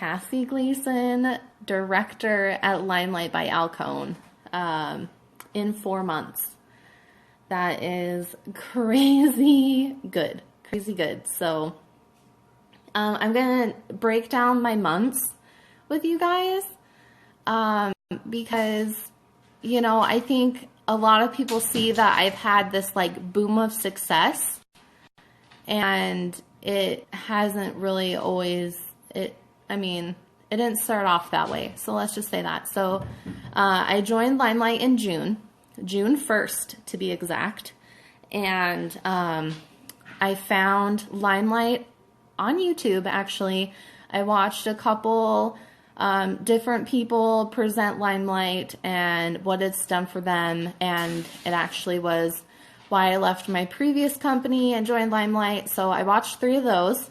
Cassie Gleason, director at Limelight by Alcone, in 4 months. That is crazy good. Crazy good. So I'm going to break down my months with you guys because, you know, I think a lot of people see that I've had this like boom of success, and it hasn't really always, it didn't start off that way. So let's just say that. So I joined Limelight in June 1st to be exact. And I found Limelight on YouTube, actually. I watched a couple different people present Limelight and what it's done for them. And it actually was why I left my previous company and joined Limelight. So I watched 3 of those.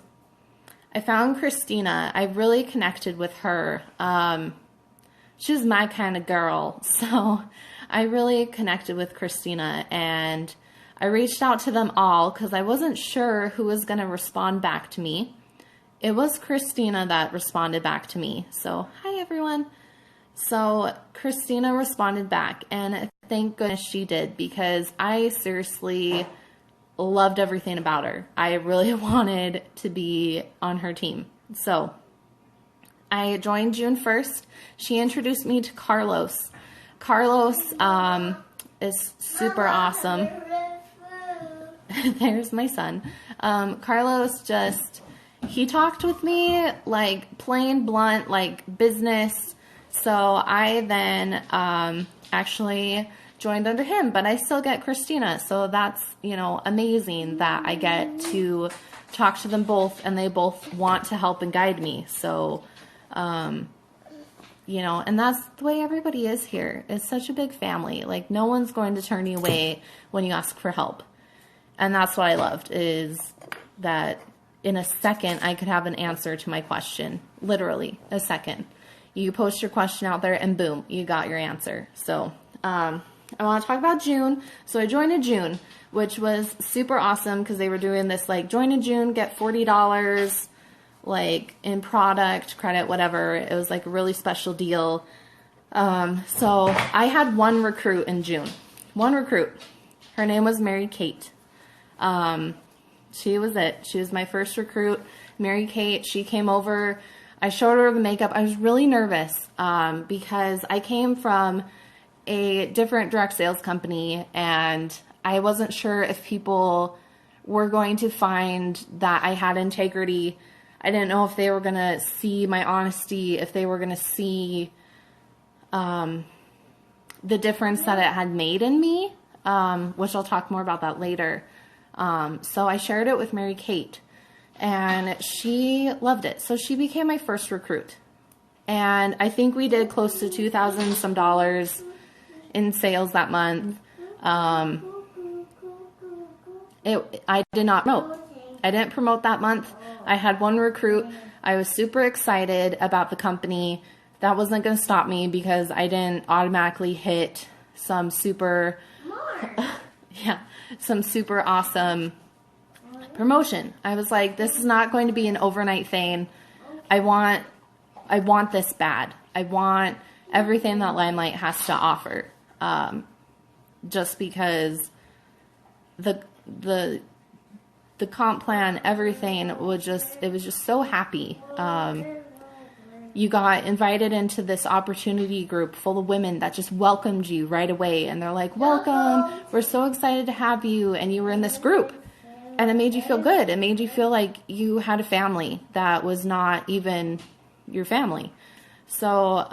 I found Christina. I really connected with her. She's my kind of girl. So I really connected with Christina, and I reached out to them all because I wasn't sure who was going to respond back to me. It was Christina that responded back to me. So, hi everyone. So Christina responded back, and thank goodness she did, because I seriously loved everything about her. I really wanted to be on her team. So I joined June 1st. She introduced me to Carlos. Carlos is super awesome. There's my son. Carlos he talked with me like plain blunt, like business. So I then actually joined under him, but I still get Christina. So that's, you know, amazing that I get to talk to them both, and they both want to help and guide me. So, you know, and that's the way everybody is here. It's such a big family. Like, no one's going to turn you away when you ask for help. And that's what I loved, is that in a second I could have an answer to my question. Literally a second. You post your question out there and boom, you got your answer. So I want to talk about June. So I joined in June, which was super awesome because they were doing this like join in June, get $40 like in product credit, whatever. It was like a really special deal. So I had one recruit in June. One recruit. Her name was Mary Kate. She was it. She was my first recruit. Mary Kate, she came over. I showed her the makeup. I was really nervous because I came from a different direct sales company, and I wasn't sure if people were going to find that I had integrity. I didn't know if they were going to see my honesty, if they were going to see the difference that it had made in me, which I'll talk more about that later. So I shared it with Mary Kate, and she loved it. So she became my first recruit. And I think we did close to $2,000 some in sales that month. I did not promote. I didn't promote that month. I had one recruit. I was super excited about the company. That wasn't going to stop me because I didn't automatically hit some super, some super awesome promotion. I was like, this is not going to be an overnight thing. I want this bad. I want everything that Limelight has to offer. Just because the comp plan, everything was just so happy. You got invited into this opportunity group full of women that just welcomed you right away. And they're like, welcome, we're so excited to have you. And you were in this group, and it made you feel good. It made you feel like you had a family that was not even your family. So,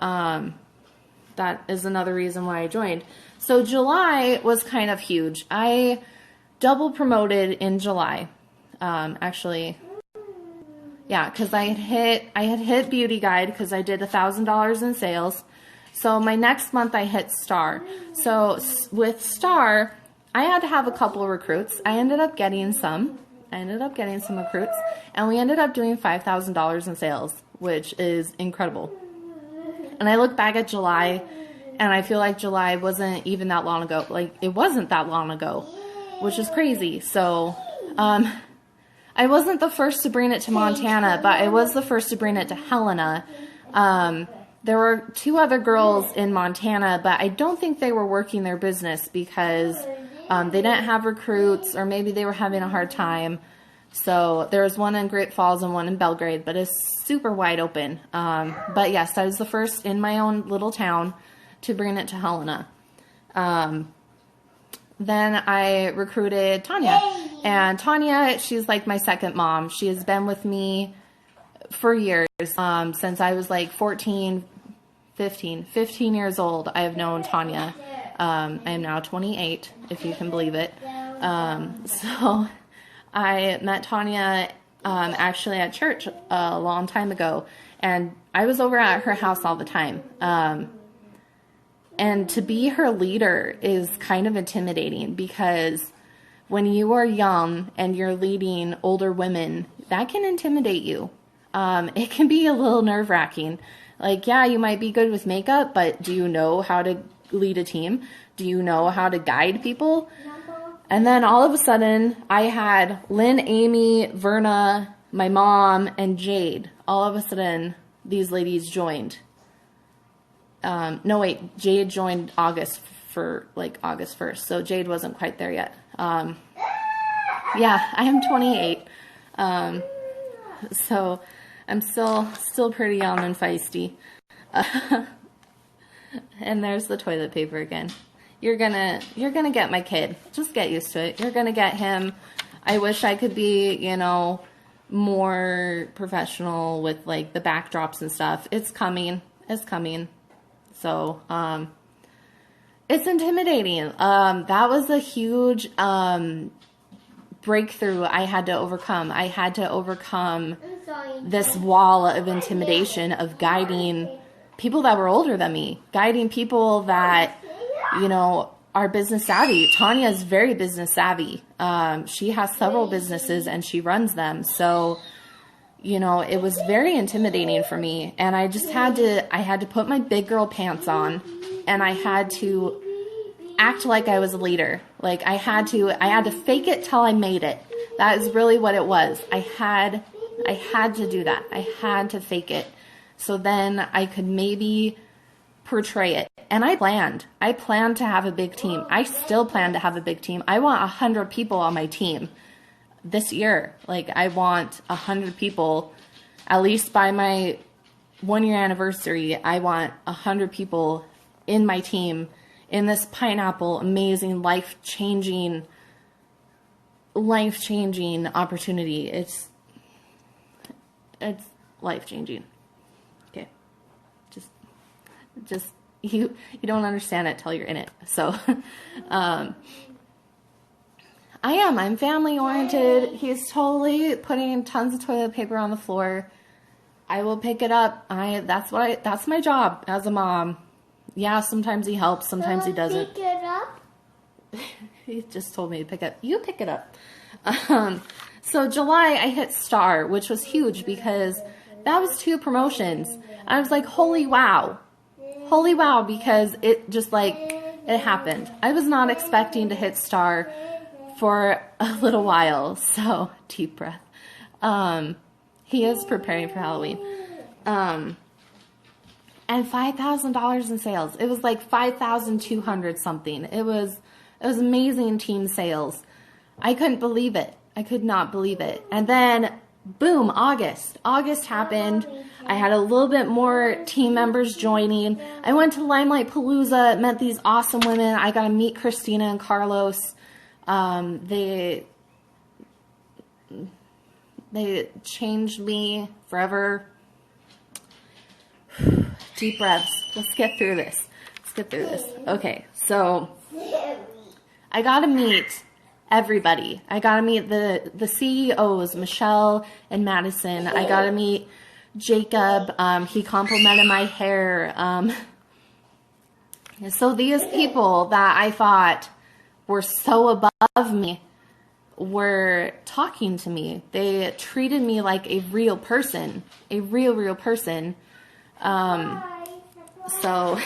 that is another reason why I joined. So July was kind of huge. I double promoted in July. Actually, yeah, because I had hit Beauty Guide because I did $1,000 in sales. So my next month I hit Star. So with Star, I had to have a couple of recruits. I ended up getting some recruits, and we ended up doing $5,000 in sales, which is incredible. And I look back at July, and I feel like July wasn't even that long ago. Like, it wasn't that long ago, which is crazy. So, I wasn't the first to bring it to Montana, but I was the first to bring it to Helena. There were 2 other girls in Montana, but I don't think they were working their business because they didn't have recruits, or maybe they were having a hard time. So there was one in Great Falls and one in Belgrade, but it's super wide open. But yes, I was the first in my own little town to bring it to Helena. Then I recruited Tanya. And Tanya, she's like my second mom. She has been with me for years, since I was like 15 years old. I have known Tanya. I am now 28, if you can believe it. So I met Tanya actually at church a long time ago, and I was over at her house all the time. And to be her leader is kind of intimidating, because when you are young and you're leading older women, that can intimidate you. It can be a little nerve-wracking. Like, yeah, you might be good with makeup, but do you know how to lead a team? Do you know how to guide people? And then all of a sudden, I had Lynn, Amy, Verna, my mom, and Jade. All of a sudden, these ladies joined. No, wait, Jade joined August 1st, so Jade wasn't quite there yet. Yeah, I am 28, so I'm still pretty young and feisty. And there's the toilet paper again. You're gonna get my kid. Just get used to it. You're gonna get him. I wish I could be, more professional with like the backdrops and stuff. It's coming. So, it's intimidating. That was a huge, breakthrough I had to overcome. I had to overcome this wall of intimidation of guiding people that were older than me, guiding people that, are business savvy. Tanya is very business savvy. She has several businesses and she runs them. So, it was very intimidating for me, and I had to put my big girl pants on, and I had to act like I was a leader. Like I had to fake it till I made it. That is really what it was. I had to do that. I had to fake it. So then I could maybe portray it. And I planned to have a big team. I still plan to have a big team. I want 100 people on my team this year. Like I want 100 people, at least by my 1-year anniversary. I want 100 people in my team in this pineapple, amazing, life-changing opportunity. It's life-changing. Okay. Just you don't understand it till you're in it. So, I'm family oriented. He's totally putting tons of toilet paper on the floor. I will pick it up. That's my job as a mom. Yeah, sometimes he helps, sometimes he doesn't. Pick it up? He just told me to pick up. You pick it up. So July, I hit star, which was huge because that was 2 promotions. I was like, holy wow, because it just it happened. I was not expecting to hit star for a little while. So deep breath. He is preparing for Halloween. And $5,000 in sales. It was like 5,200 something. It was amazing team sales. I couldn't believe it. I could not believe it. And then, boom, August. August happened. I had a little bit more team members joining. I went to Limelight Palooza, met these awesome women. I got to meet Christina and Carlos. They changed me forever. Deep breaths. Let's get through this. Okay, so I got to meet everybody. I got to meet the CEOs, Michelle and Madison. I got to meet Jacob. He complimented my hair. So these people that I thought were so above me were talking to me. They treated me like a real person, a real person. So,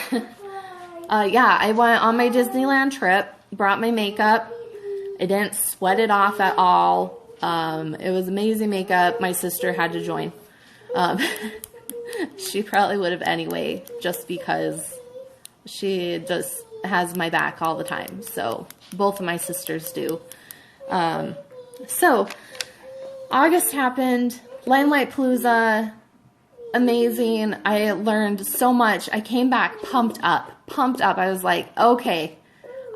yeah, I went on my Disneyland trip, brought my makeup. I didn't sweat it off at all. It was amazing makeup. My sister had to join. Um, she probably would have anyway, just because she just has my back all the time. So both of my sisters do. So August happened, Limelight Palooza, amazing. I learned so much. I came back pumped up. I was like, okay,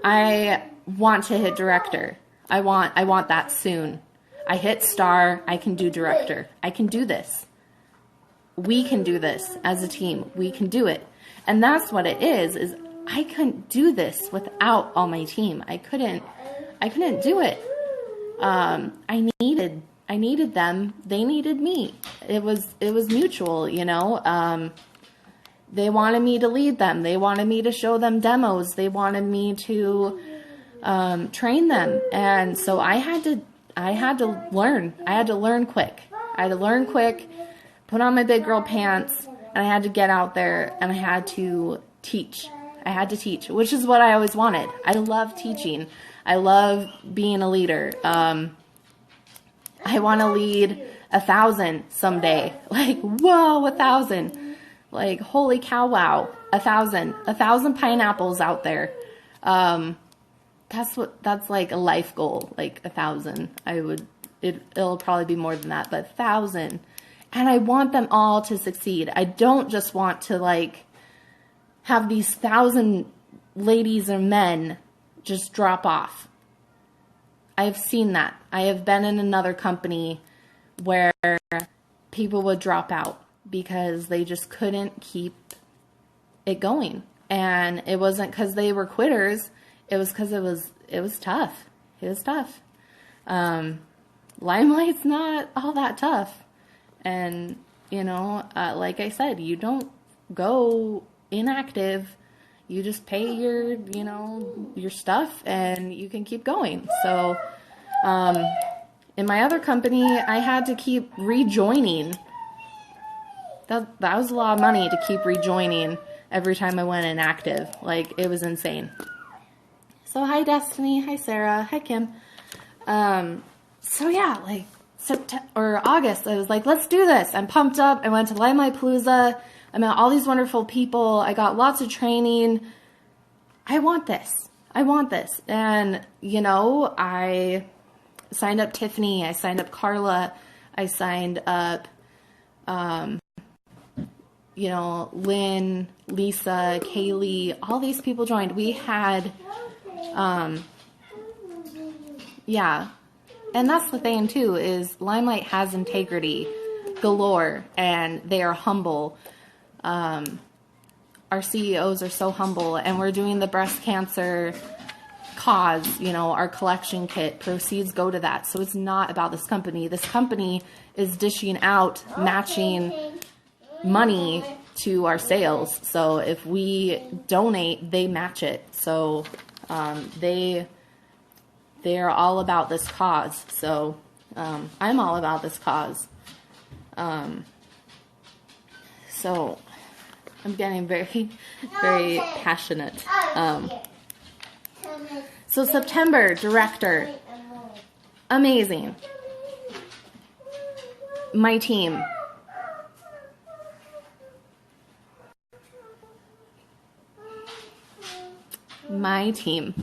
I want to hit director. I want that soon. I hit star. I can do director. I can do this. We can do this as a team. We can do it. And that's what it is I couldn't do this without all my team. I couldn't do it. I needed them. They needed me. It was mutual, you know. They wanted me to lead them. They wanted me to show them demos. They wanted me to train them. And so I had to learn. I had to learn quick. Put on my big girl pants, and I had to get out there, and I had to teach. Which is what I always wanted. I love teaching. I love being a leader. I want to lead 1,000 someday. Like, whoa, 1,000. Like, holy cow, wow. 1,000 pineapples out there. That's like a life goal, like 1,000. It'll probably be more than that, but 1,000. And I want them all to succeed. I don't just want to like have these 1,000 ladies or men just drop off. I've seen that. I have been in another company where people would drop out because they just couldn't keep it going. And it wasn't because they were quitters. It was because it was tough. It was tough. Limelight's not all that tough. And, you know, like I said, you don't go inactive. You just pay your stuff and you can keep going. So, in my other company, I had to keep rejoining. That was a lot of money to keep rejoining every time I went inactive. Like, it was insane. So, hi, Destiny. Hi, Sarah. Hi, Kim. So yeah, like September or August, I was like, let's do this. I'm pumped up. I went to Limelight Palooza. I met all these wonderful people. I got lots of training. I want this. And, you know, I signed up Tiffany. I signed up Carla. I signed up, you know, Lynn, Lisa, Kaylee. All these people joined. We had, yeah. And that's the thing, too, is Limelight has integrity galore, and they are humble. Our CEOs are so humble, and we're doing the breast cancer cause, you know, our collection kit, proceeds go to that. So it's not about this company. This company is dishing out matching money to our sales. So if we donate, they match it. So they're all about this cause. So I'm all about this cause. So I'm getting very, very passionate. So September, director. Amazing. My team. My team.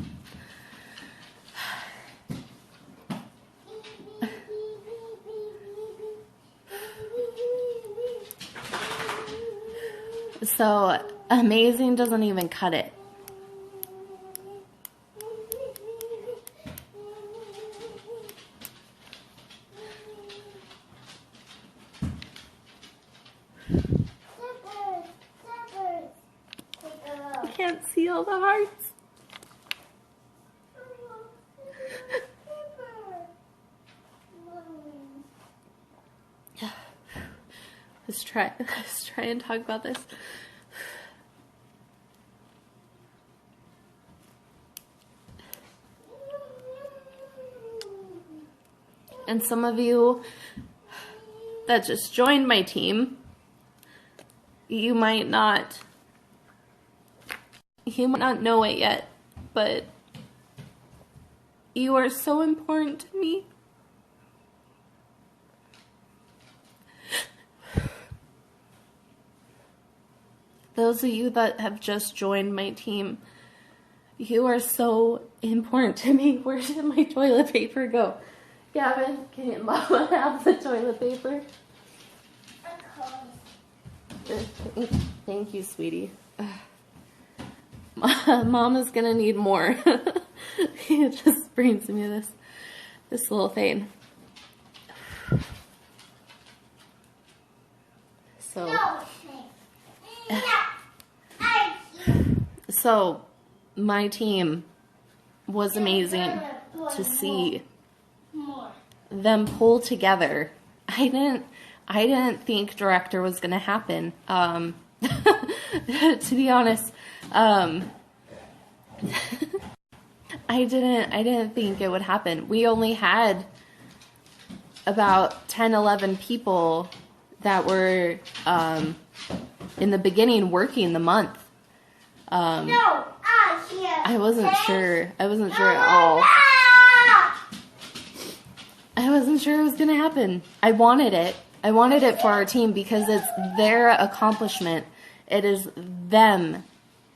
So amazing doesn't even cut it. I can't see all the hearts. Let's try and talk about this. And some of you that just joined my team, you might not know it yet, but you are so important to me. Those of you that have just joined my team, you are so important to me. Where did my toilet paper go? Gavin, can Mama have the toilet paper? Thank you, sweetie. Mama's gonna need more. It just brings me this little thing. So my team was amazing to see them pull together. I didn't think director was gonna happen. To be honest, I didn't think it would happen. We only had about 10, 11 people that were in the beginning working the month. I wasn't sure. I wasn't sure at all. I wasn't sure it was gonna happen. I wanted it. I wanted it for our team because it's their accomplishment. It is them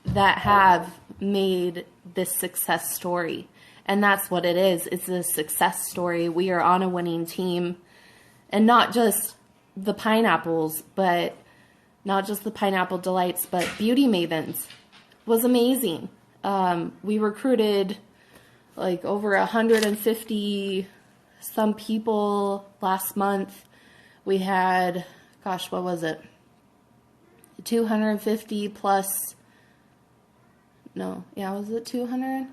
that have made this success story. And that's what it is. It's a success story. We are on a winning team. And not just the pineapples, but not just the Pineapple Delights, but Beauty Mavens was amazing. We recruited like over 150 some people last month. We had, gosh, what was it? 250 plus, no, yeah, was it 200?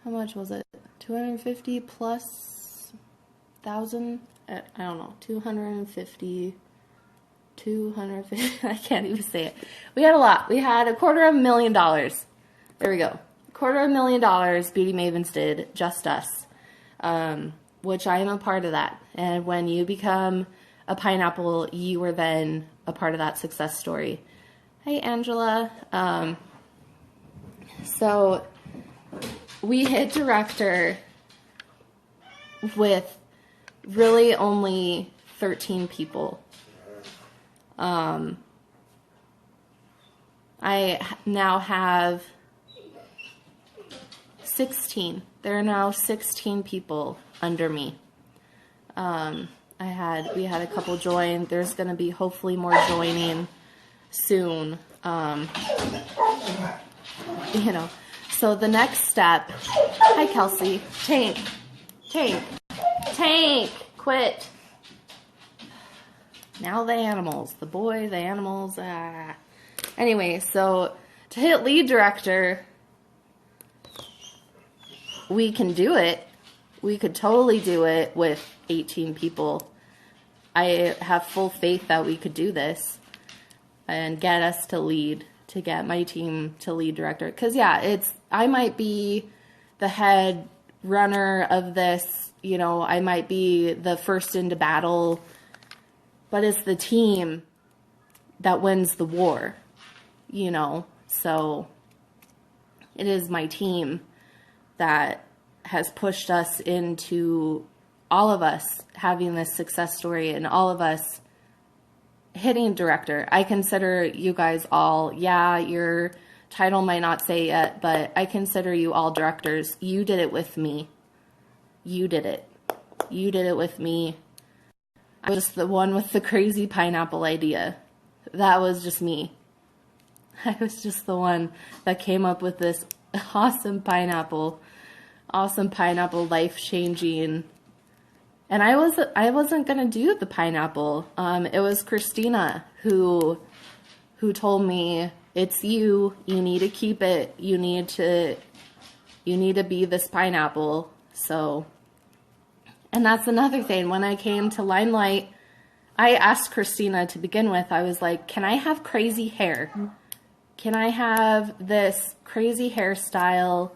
How much was it? 250 plus 1,000? I don't know, 250, I can't even say it. We had a lot. We had $250,000. There we go. $250,000 Beauty Mavens did, just us. Which I am a part of that. And when you become a pineapple, you are then a part of that success story. Hey, Angela. So we hit director with really only 13 people. I now have 16. There are now 16 people under me. We had a couple join. There's going to be hopefully more joining soon. So the next step. Hi, Kelsey. Tank, quit. Now the animals, the boy, the animals. Anyway, so to hit lead director, we can do it. We could totally do it with 18 people. I have full faith that we could do this and get us to lead, to get my team to lead director. Because, yeah, I might be the head runner of this. I might be the first into battle. But it's the team that wins the war, So it is my team that has pushed us into all of us having this success story and all of us hitting director. I consider you guys all, your title might not say it, but I consider you all directors. You did it with me. You did it. You did it with me. I was the one with the crazy pineapple idea. That was just me. I was just the one that came up with this awesome pineapple, life-changing. And I wasn't gonna do the pineapple. It was Christina who told me, it's you. You need to keep it. You need to be this pineapple. So. And that's another thing. When I came to Limelight, I asked Christina to begin with. I was like, can I have crazy hair? Can I have this crazy hairstyle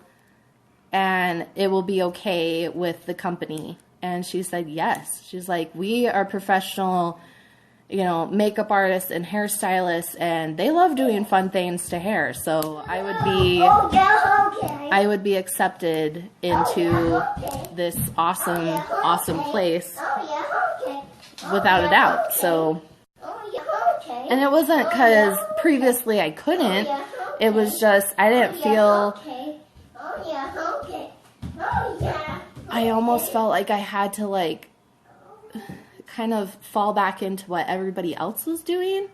and it will be okay with the company? And she said yes. She's like, we are professional, makeup artists and hairstylists, and they love doing fun things to hair. So I would be accepted into this awesome place without a doubt. So And it wasn't because previously I couldn't. It was just I didn't feel... I almost felt like I had to like kind of fall back into what everybody else was doing.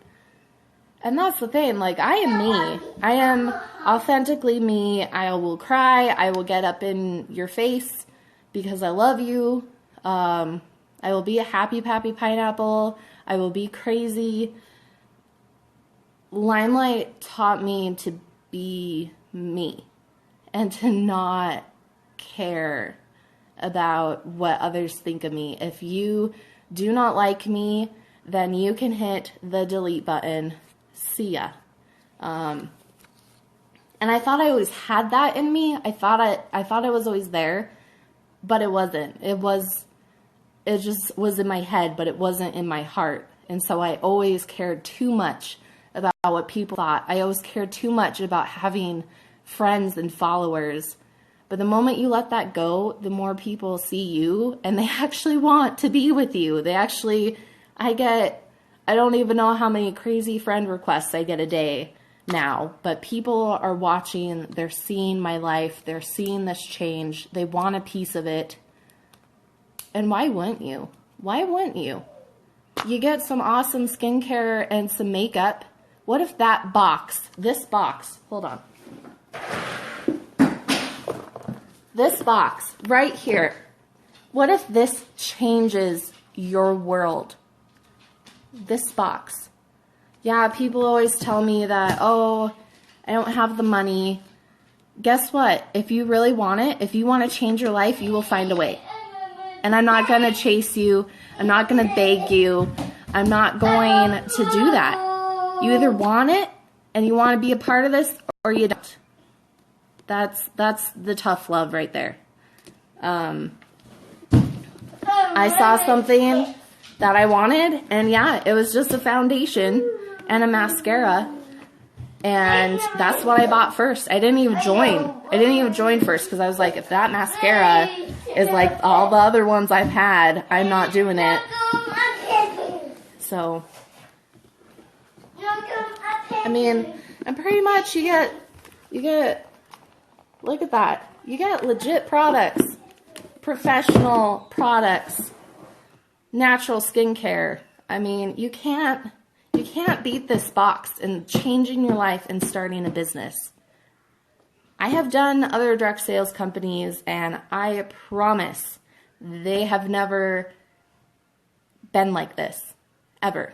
And that's the thing, like I am me. I am authentically me. I will cry. I will get up in your face because I love you. I will be a happy pappy pineapple. I will be crazy. Limelight taught me to be me and to not care about what others think of me. If you do not like me, then you can hit the delete button. See ya. And I thought I always had that in me. I thought it was always there, but it wasn't. It just was in my head, but it wasn't in my heart. And so I always cared too much about what people thought. I always cared too much about having friends and followers. But the moment you let that go, the more people see you and they actually want to be with you. I don't even know how many crazy friend requests I get a day now, but people are watching, they're seeing my life, they're seeing this change, they want a piece of it. And why wouldn't you? Why wouldn't you? You get some awesome skincare and some makeup. What if that box, this box, hold on. This box right here, what if this changes your world? This box. Yeah, people always tell me that, oh, I don't have the money. Guess what? If you really want it, if you want to change your life, you will find a way. And I'm not going to chase you. I'm not going to beg you. I'm not going to do that. You either want it and you want to be a part of this or you don't. That's the tough love right there. I saw something that I wanted, and yeah, it was just a foundation and a mascara, and that's what I bought first. I didn't even join first because I was like, if that mascara is like all the other ones I've had, I'm not doing it. So, I mean, and pretty much you get, look at that. You get legit products, professional products, natural skincare. I mean, you can't beat this box in changing your life and starting a business. I have done other direct sales companies, and I promise they have never been like this. Ever.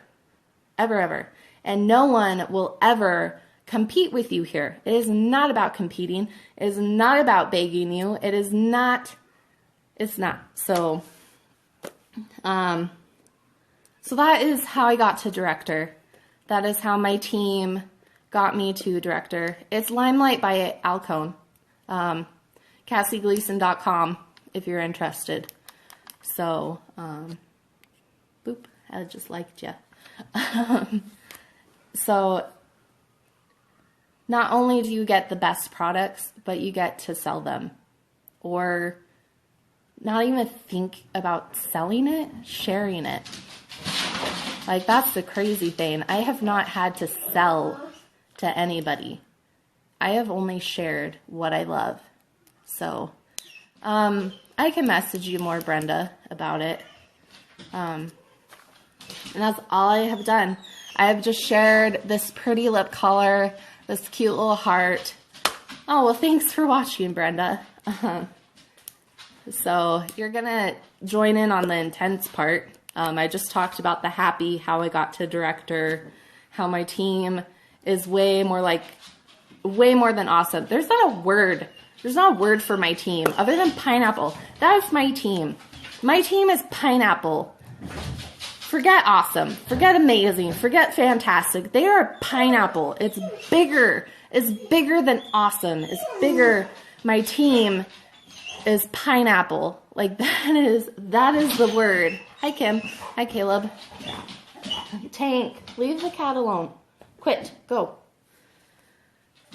Ever, ever. And no one will ever compete with you here. It is not about competing. It is not about begging you. It is not. It's not. So that is how I got to director. That is how my team got me to director. It's Limelight by Alcone. CassieGleason.com if you're interested. So, boop, I just liked you. So, not only do you get the best products, but you get to sell them. Or not even think about selling it, sharing it. Like, that's the crazy thing. I have not had to sell to anybody. I have only shared what I love. So, I can message you more, Brenda, about it. And that's all I have done. I have just shared this pretty lip color, this cute little heart. Oh, well, thanks for watching, Brenda. So you're going to join in on the intense part. I just talked about the happy, how I got to director, how my team is way more than awesome. There's not a word for my team other than pineapple. That is my team. My team is pineapple. Forget awesome. Forget amazing. Forget fantastic. They are pineapple. It's bigger. It's bigger than awesome. It's bigger. My team is pineapple. Like, that is the word. Hi, Kim. Hi, Caleb. Tank, leave the cat alone. Quit. Go.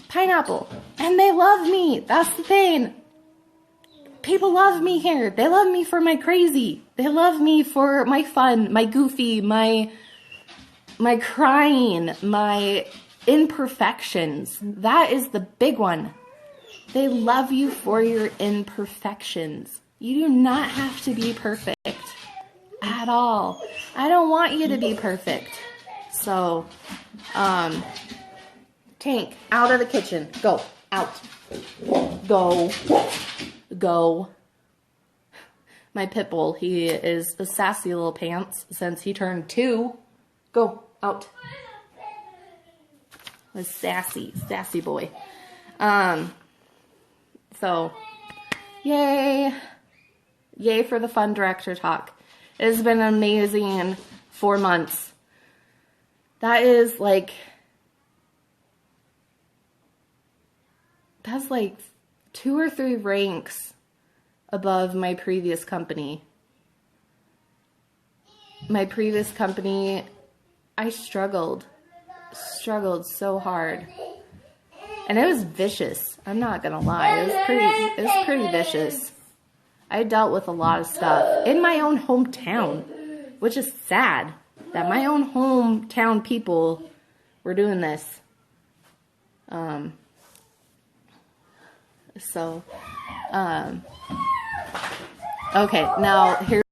Pineapple. And they love me. That's the thing. People love me here. They love me for my crazy. They love me for my fun, my goofy, my my crying, my imperfections. That is the big one. They love you for your imperfections. You do not have to be perfect at all. I don't want you to be perfect. So, Tank, out of the kitchen. Go. Out. Go. Go. My pit bull, he is a sassy little pants since he turned 2. Go. Out. A sassy boy. So, yay. Yay for the fun director talk. It has been an amazing 4 months. That's like 2 or 3 ranks above my previous company. My previous company, I struggled so hard. And it was vicious. I'm not gonna lie. It was pretty vicious. I dealt with a lot of stuff in my own hometown, which is sad that my own hometown people were doing this. Okay, now here